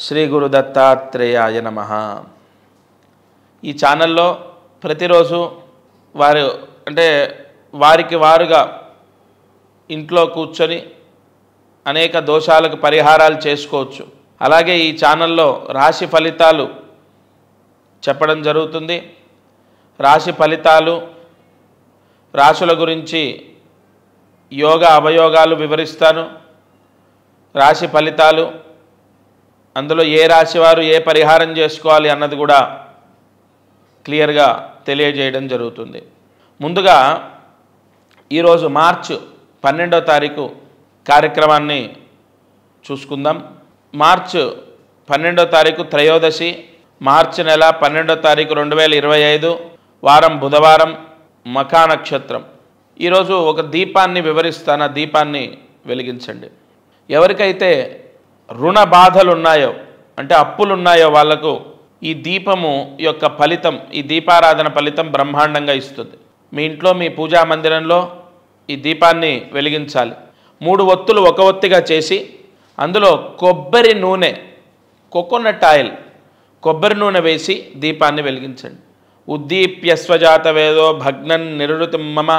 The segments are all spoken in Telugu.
శ్రీ గురు దత్తాత్రేయాయ నమః. ఈ ఛానల్లో ప్రతిరోజు వారికి వారుగా ఇంట్లో కూర్చొని అనేక దోషాలకు పరిహారాలు చేసుకోవచ్చు. అలాగే ఈ ఛానల్లో రాశి ఫలితాలు చెప్పడం జరుగుతుంది. రాశి ఫలితాలు, రాశుల గురించి యోగ అవయోగాలు వివరిస్తాను. రాశి ఫలితాలు, అందులో ఏ రాశి వారు ఏ పరిహారం చేసుకోవాలి అన్నది కూడా క్లియర్గా తెలియజేయడం జరుగుతుంది. ముందుగా ఈరోజు మార్చి 12వ తారీఖు కార్యక్రమాన్ని చూసుకుందాం. మార్చి 12వ తారీఖు త్రయోదశి, మార్చి నెల 12వ తారీఖు 2025, వారం బుధవారం, మఖా నక్షత్రం. ఈరోజు ఒక దీపాన్ని వివరిస్తాను. ఆ దీపాన్ని వెలిగించండి. ఎవరికైతే రుణ బాధలు ఉన్నాయో, అంటే అప్పులు ఉన్నాయో వాళ్లకు ఈ దీపము యొక్క ఫలితం, ఈ దీపారాధన ఫలితం బ్రహ్మాండంగా ఇస్తుంది. మీ ఇంట్లో మీ పూజా మందిరంలో ఈ దీపాన్ని వెలిగించాలి. 3 ఒత్తులు ఒక ఒత్తిగా చేసి అందులో కొబ్బరి నూనె, కోకోనట్ ఆయిల్, కొబ్బరి నూనె వేసి దీపాన్ని వెలిగించండి. ఉద్దీప్యస్వజాత వేదో భగ్నం నిరుతం మమ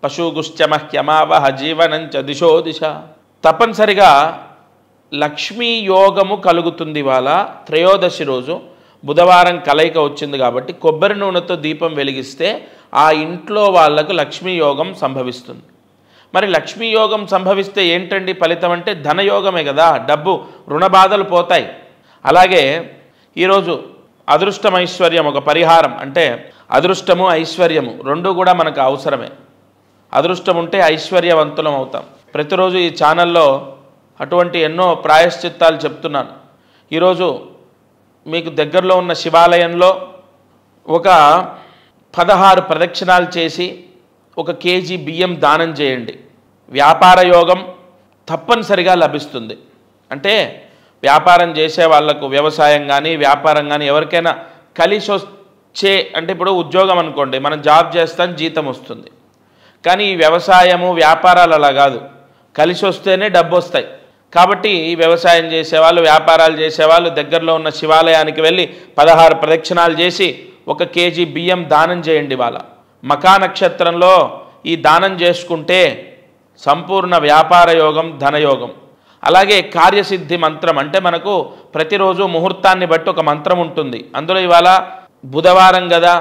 పశుగుశ్చమహ్యమావహ జీవనంచ దిశో దిశ. తప్పనిసరిగా లక్ష్మీ యోగము కలుగుతుంది. ఇవాళ త్రయోదశి రోజు బుధవారం కలయిక వచ్చింది కాబట్టి కొబ్బరి నూనెతో దీపం వెలిగిస్తే ఆ ఇంట్లో వాళ్లకు లక్ష్మీ యోగం సంభవిస్తుంది. మరి లక్ష్మీ యోగం సంభవిస్తే ఏంటండి ఫలితం అంటే ధనయోగమే కదా, డబ్బు రుణ బాధలు పోతాయి. అలాగే ఈరోజు అదృష్టం ఐశ్వర్యం ఒక పరిహారం, అంటే అదృష్టము ఐశ్వర్యము రెండు కూడా మనకు అవసరమే. అదృష్టం ఉంటే ఐశ్వర్యవంతులం అవుతాం. ప్రతిరోజు ఈ ఛానల్లో అటువంటి ఎన్నో ప్రాయశ్చిత్తాలు చెప్తున్నాను. ఈరోజు మీకు దగ్గరలో ఉన్న శివాలయంలో ఒక 16 ప్రదక్షిణాలు చేసి 1 కేజీ బియ్యం దానం చేయండి. వ్యాపార యోగం తప్పనిసరిగా లభిస్తుంది. అంటే వ్యాపారం చేసే వాళ్లకు, వ్యవసాయం కానీ వ్యాపారం కానీ ఎవరికైనా కలిసి వచ్చే, అంటే ఇప్పుడు ఉద్యోగం అనుకోండి, మనం జాబ్ చేస్తాం, జీతం వస్తుంది. కానీ ఈ వ్యవసాయము వ్యాపారాలు అలా కాదు, కలిసి వస్తేనే డబ్బు వస్తాయి. కాబట్టి ఈ వ్యవసాయం చేసేవాళ్ళు, వ్యాపారాలు చేసేవాళ్ళు దగ్గరలో ఉన్న శివాలయానికి వెళ్ళి 16 ప్రదక్షిణాలు చేసి 1 కేజీ బియ్యం దానం చేయండి. వాళ్ళ మఖా నక్షత్రంలో ఈ దానం చేసుకుంటే సంపూర్ణ వ్యాపార యోగం, ధనయోగం. అలాగే కార్యసిద్ధి మంత్రం, అంటే మనకు ప్రతిరోజు ముహూర్తాన్ని బట్టి ఒక మంత్రం ఉంటుంది. అందులో ఇవాళ బుధవారం కదా,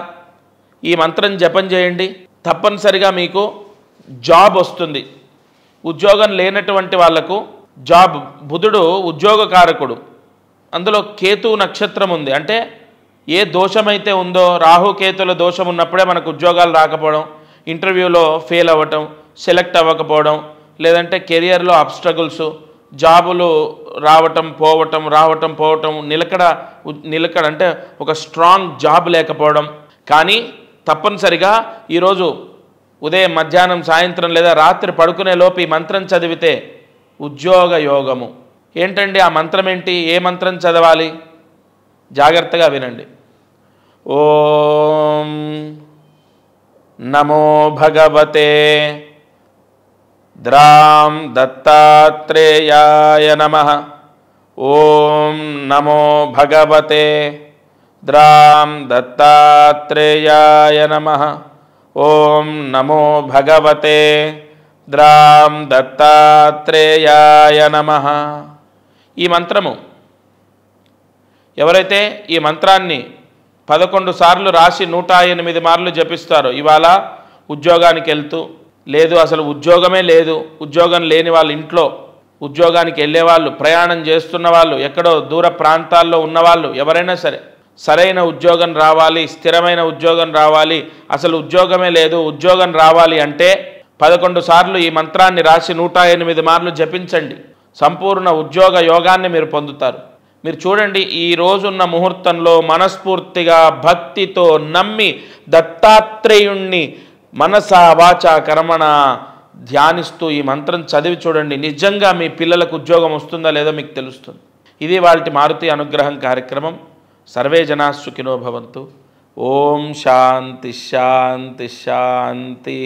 ఈ మంత్రం జపం చేయండి. తప్పనిసరిగా మీకు జాబ్ వస్తుంది. ఉద్యోగం లేనటువంటి వాళ్లకు జాబ్, బుధుడు ఉద్యోగకారకుడు, అందులో కేతు నక్షత్రం ఉంది. అంటే ఏ దోషమైతే ఉందో, రాహుకేతుల దోషం ఉన్నప్పుడే మనకు ఉద్యోగాలు రాకపోవడం, ఇంటర్వ్యూలో ఫెయిల్ అవ్వటం, సెలెక్ట్ అవ్వకపోవడం, లేదంటే కెరియర్లో అబ్స్ట్రగుల్స్, జాబులు రావటం పోవటం, నిలకడ అంటే ఒక స్ట్రాంగ్ జాబ్ లేకపోవడం. కానీ తప్పనిసరిగా ఈరోజు ఉదయం, మధ్యాహ్నం, సాయంత్రం లేదా రాత్రి పడుకునే లోపు ఈ మంత్రం చదివితే ఉద్యోగ యోగము. ఏంటండి ఆ మంత్రం ఏంటి? ఏ మంత్రం చదవాలి? జాగ్రత్తగా వినండి. ఓం నమో భగవతే ద్రాం దత్తాత్రేయాయ నమః. ఓం నమో భగవతే ద్రాం దత్తాత్రేయాయ నమః. ఓం నమో భగవతే ద్రాం దత్తాత్రేయాయ నమః. ఈ మంత్రము ఎవరైతే ఈ మంత్రాన్ని 11 సార్లు రాసి 108 మార్లు జపిస్తారో, ఇవాళ ఉద్యోగానికి వెళ్తూ, లేదు అసలు ఉద్యోగమే లేదు, ఉద్యోగం లేని వాళ్ళ ఇంట్లో ఉద్యోగానికి వెళ్ళేవాళ్ళు, ప్రయాణం చేస్తున్న వాళ్ళు, ఎక్కడో దూర ప్రాంతాల్లో ఉన్నవాళ్ళు, ఎవరైనా సరే సరైన ఉద్యోగం రావాలి, స్థిరమైన ఉద్యోగం రావాలి, అసలు ఉద్యోగమే లేదు, ఉద్యోగం రావాలి అంటే 11 సార్లు ఈ మంత్రాన్ని రాసి 108 మార్లు జపించండి. సంపూర్ణ ఉద్యోగ యోగాన్ని మీరు పొందుతారు. మీరు చూడండి, ఈ రోజున్న ముహూర్తంలో మనస్ఫూర్తిగా భక్తితో నమ్మి దత్తాత్రేయుణ్ణి మనసా వాచా కర్మణ ధ్యానిస్తూ ఈ మంత్రం చదివి చూడండి. నిజంగా మీ పిల్లలకు ఉద్యోగం వస్తుందా లేదో మీకు తెలుస్తుంది. ఇది వాల్టి మారుతి అనుగ్రహం కార్యక్రమం. సర్వే జనా సుఖినో భవంతు. ఓం శాంతి శాంతి శాంతి.